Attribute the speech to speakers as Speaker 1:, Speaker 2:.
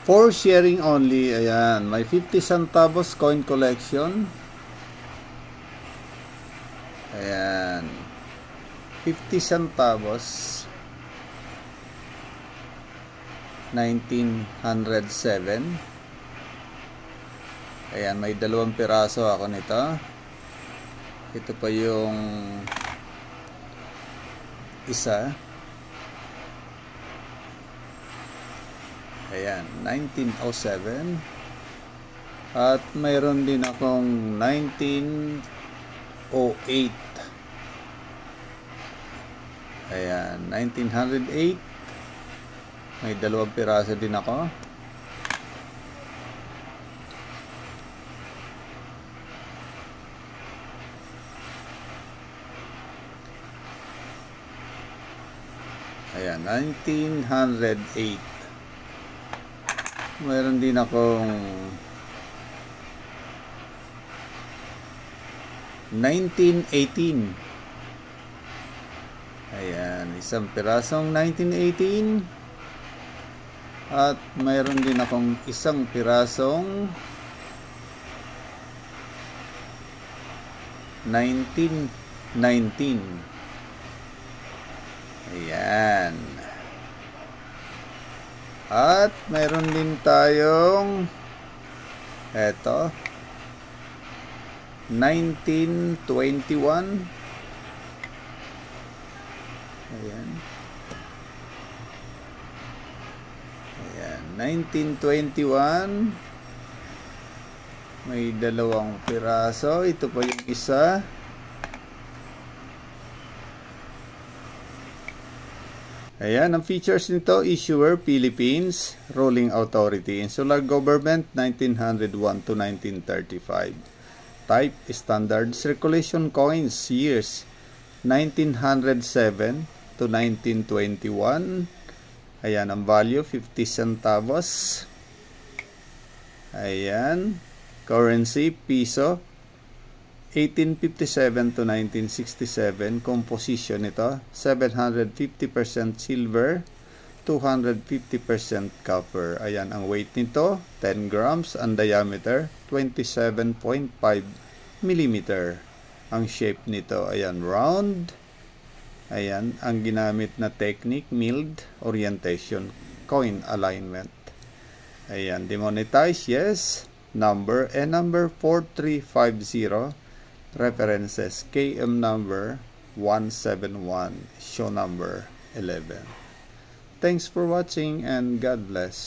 Speaker 1: For sharing only, ayan, may 50 centavos coin collection. Ayan, 50 centavos, 1907. Ayan, may 2 piraso ako nito. Ito pa yung isa. Ayan, 1907. At mayroon din akong 1908. Ayan, 1908. May 2 piraso din ako. Ayan, 1908. Mayroon din akong 1918. Ayan, 1 pirasong 1918. At mayroon din akong 1 pirasong 1919. Ayan. At mayroon din tayong eto 1921. Ayan. Ayan, 1921. May 2 piraso. Ito pa yung isa. Ayan, ang features nito, issuer, Philippines, ruling authority, Insular Government, 1901 to 1935. Type, standard, circulation coins, years, 1907 to 1921. Ayan, ang value, 50 centavos. Ayan, currency, piso, 1857 to 1967. Composition nito, 750% silver, 250% copper. Ayan, ang weight nito, 10 grams. Ang diameter, 27.5 millimeter. Ang shape nito, ayan, round. Ayan, ang ginamit na technique, milled, orientation, coin alignment. Ayan, demonetize, yes. Number, N number 4350. References, KM number 171, show number 11. Thanks for watching and God bless.